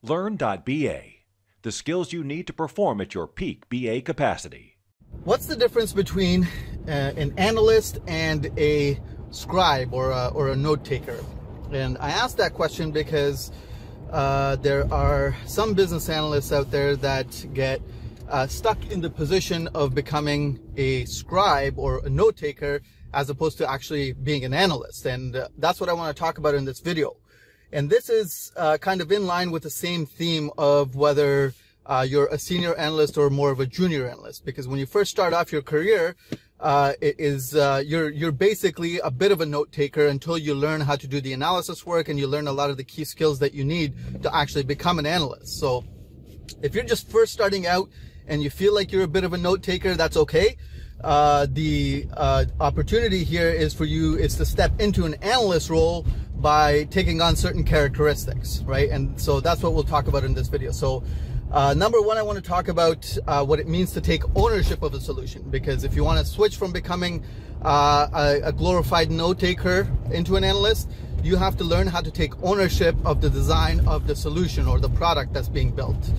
LEARN.BA, the skills you need to perform at your peak BA capacity. What's the difference between an analyst and a scribe or a note taker? And I asked that question because there are some business analysts out there that get stuck in the position of becoming a scribe or a note taker as opposed to actually being an analyst. And that's what I want to talk about in this video. And this is kind of in line with the same theme of whether you're a senior analyst or more of a junior analyst. Because when you first start off your career, you're basically a bit of a note taker until you learn how to do the analysis work and you learn a lot of the key skills that you need to actually become an analyst. So if you're just first starting out and you feel like you're a bit of a note taker, that's okay. The opportunity here is for you is to step into an analyst role by taking on certain characteristics, right? And so that's what we'll talk about in this video. So number one, I want to talk about what it means to take ownership of a solution, because if you want to switch from becoming a glorified note taker into an analyst, you have to learn how to take ownership of the design of the solution or the product that's being built.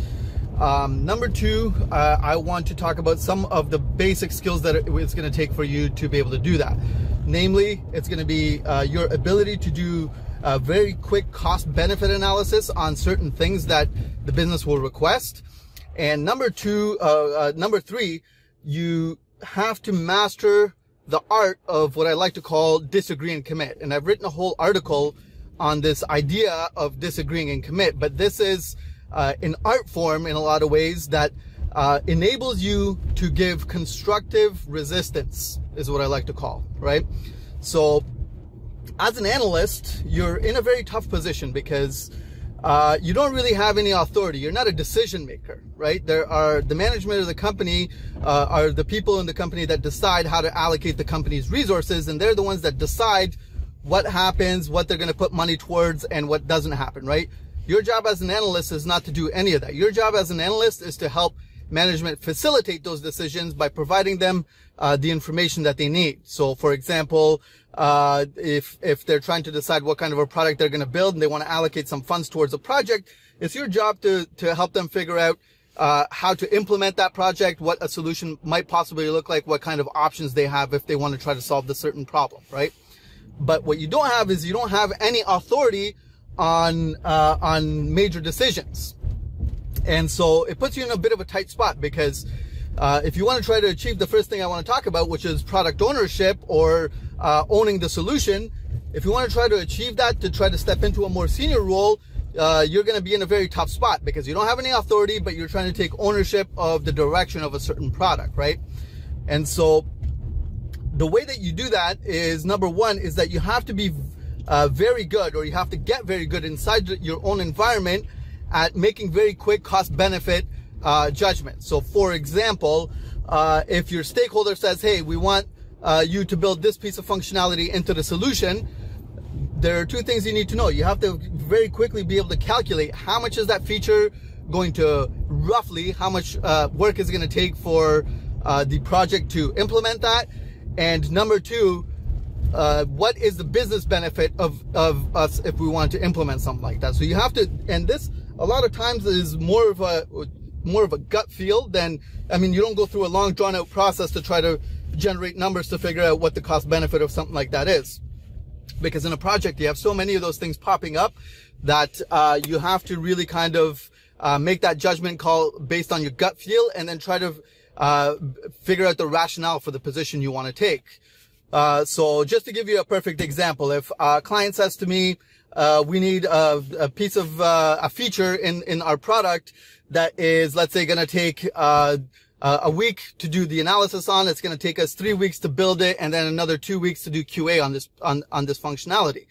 Number two, I want to talk about some of the basic skills that it's going to take for you to be able to do that. Namely, it's going to be your ability to do a very quick cost-benefit analysis on certain things that the business will request. And number three, you have to master the art of what I like to call disagree and commit. And I've written a whole article on this idea of disagreeing and commit, but this is an art form in a lot of ways that enables you to give constructive resistance, is what I like to call, right? So as an analyst, you're in a very tough position because you don't really have any authority. You're not a decision maker, right? There are the management of the company are the people in the company that decide how to allocate the company's resources, and they're the ones that decide what happens, what they're going to put money towards, and what doesn't happen, right? Your job as an analyst is not to do any of that. Your job as an analyst is to help management facilitate those decisions by providing them the information that they need. So, for example, if they're trying to decide what kind of a product they're going to build and they want to allocate some funds towards a project, it's your job to help them figure out how to implement that project, what a solution might possibly look like, what kind of options they have if they want to try to solve the certain problem, right? But what you don't have is you don't have any authority on major decisions. And so it puts you in a bit of a tight spot because if you want to try to achieve the first thing I want to talk about, which is product ownership or owning the solution, if you want to try to achieve that, to try to step into a more senior role, you're going to be in a very tough spot because you don't have any authority, but you're trying to take ownership of the direction of a certain product, right? And so the way that you do that is, number one, is that you have to be very good, or you have to get very good inside your own environment at making very quick cost-benefit judgments. So, for example, if your stakeholder says, hey, we want you to build this piece of functionality into the solution, there are two things you need to know. You have to very quickly be able to calculate how much is that feature going to, roughly, how much work is going to take for the project to implement that. And number two, what is the business benefit of us if we want to implement something like that? So you have to, and this a lot of times is more of a gut feel than, I mean, you don't go through a long drawn out process to try to generate numbers to figure out what the cost benefit of something like that is. Because in a project, you have so many of those things popping up that you have to really kind of make that judgment call based on your gut feel and then try to figure out the rationale for the position you want to take. So just to give you a perfect example, if a client says to me, we need a piece of a feature in our product that is, let's say, going to take a week to do the analysis on, it's going to take us 3 weeks to build it, and then another 2 weeks to do QA on this functionality.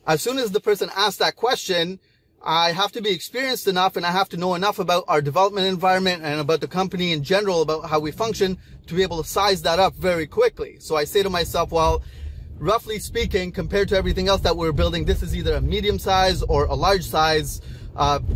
As soon as the person asks that question, I have to be experienced enough and I have to know enough about our development environment and about the company in general, about how we function, to be able to size that up very quickly. So I say to myself, well, roughly speaking, compared to everything else that we're building, this is either a medium size or a large size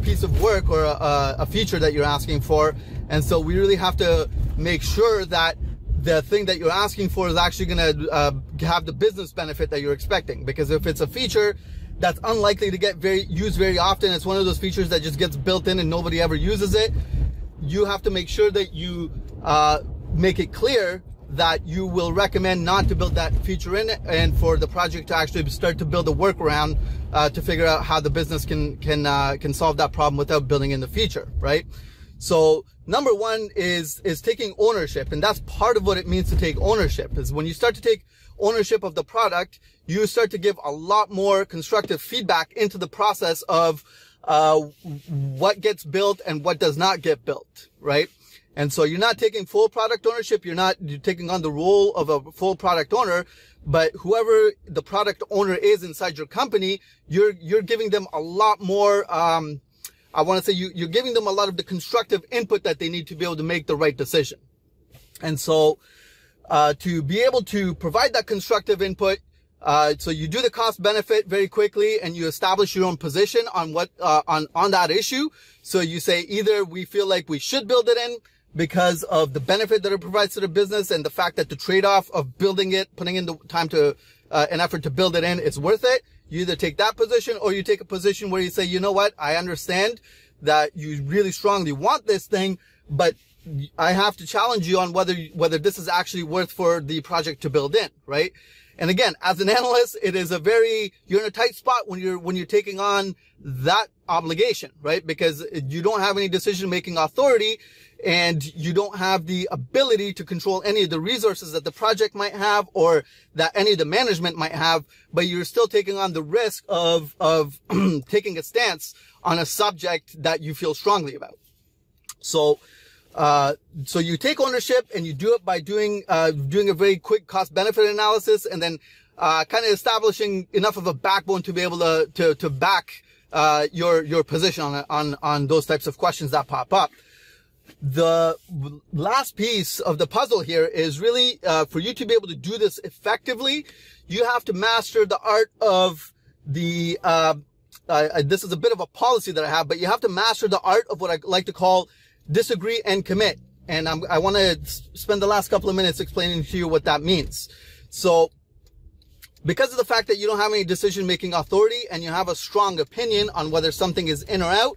piece of work or a feature that you're asking for. And so we really have to make sure that the thing that you're asking for is actually going to have the business benefit that you're expecting. Because if it's a feature that's unlikely to get used very often. It's one of those features that just gets built in and nobody ever uses it. You have to make sure that you make it clear that you will recommend not to build that feature in, and for the project to actually start to build a workaround to figure out how the business can solve that problem without building in the feature, right? So number one is taking ownership, and that's part of what it means to take ownership. Is when you start to take ownership of the product, you start to give a lot more constructive feedback into the process of what gets built and what does not get built, right? And so you're not taking full product ownership. You're taking on the role of a full product owner, but whoever the product owner is inside your company, you're giving them a lot more, I want to say you're giving them a lot of the constructive input that they need to be able to make the right decision. And so, to be able to provide that constructive input, so you do the cost benefit very quickly and you establish your own position on what, on that issue. So you say either we feel like we should build it in because of the benefit that it provides to the business and the fact that the trade-off of building it, putting in the time to, an effort to build it in is worth it. You either take that position or you take a position where you say, you know what? I understand that you really strongly want this thing, but I have to challenge you on whether this is actually worth for the project to build in, right? And again, as an analyst, it is you're in a tight spot when you're taking on that obligation, right? Because you don't have any decision-making authority and you don't have the ability to control any of the resources that the project might have or that any of the management might have, but you're still taking on the risk of taking a stance on a subject that you feel strongly about. So you take ownership and you do it by doing a very quick cost benefit analysis and then, kind of establishing enough of a backbone to be able to back, your position on those types of questions that pop up. The last piece of the puzzle here is really, for you to be able to do this effectively, you have to master the art of the, this is a bit of a policy that I have, but you have to master the art of what I like to call disagree and commit. And I want to spend the last couple of minutes explaining to you what that means. So because of the fact that you don't have any decision-making authority and you have a strong opinion on whether something is in or out,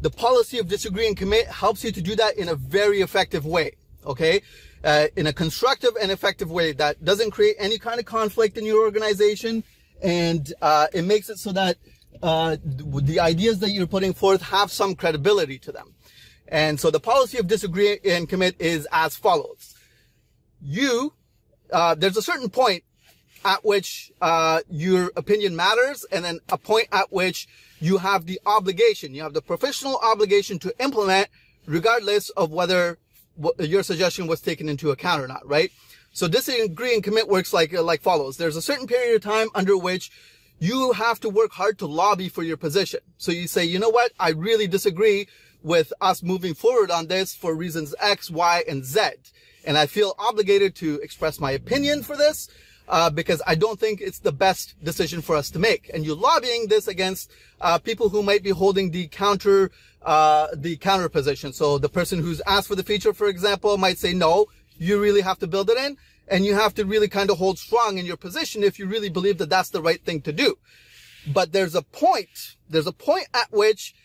the policy of disagree and commit helps you to do that in a very effective way. Okay. In a constructive and effective way that doesn't create any kind of conflict in your organization. And, it makes it so that, the ideas that you're putting forth have some credibility to them. And so the policy of disagree and commit is as follows. There's a certain point at which, your opinion matters, and then a point at which you have the obligation, you have the professional obligation to implement regardless of whether your suggestion was taken into account or not, right? So disagree and commit works like follows. There's a certain period of time under which you have to work hard to lobby for your position. So you say, you know what? I really disagree with us moving forward on this for reasons X, Y, and Z. And I feel obligated to express my opinion for this, because I don't think it's the best decision for us to make. And you're lobbying this against, people who might be holding the counter position. So the person who's asked for the feature, for example, might say, no, you really have to build it in. And you have to really kind of hold strong in your position if you really believe that that's the right thing to do. But there's a point at which,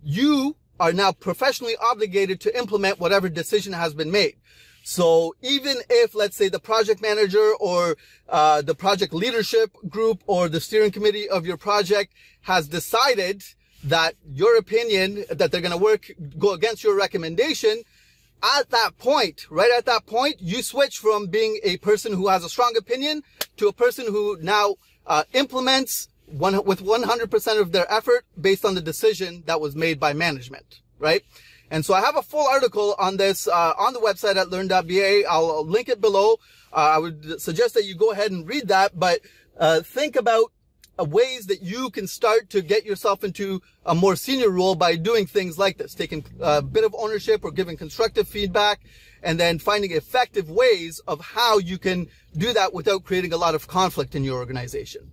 you are now professionally obligated to implement whatever decision has been made. So even if, let's say, the project manager or the project leadership group or the steering committee of your project has decided that your opinion, that they're going to go against your recommendation, at that point, right at that point, you switch from being a person who has a strong opinion to a person who now implements with 100% of their effort based on the decision that was made by management, right? And so I have a full article on this on the website at LEARN.BA. I'll link it below. I would suggest that you go ahead and read that, but think about ways that you can start to get yourself into a more senior role by doing things like this, taking a bit of ownership or giving constructive feedback, and then finding effective ways of how you can do that without creating a lot of conflict in your organization.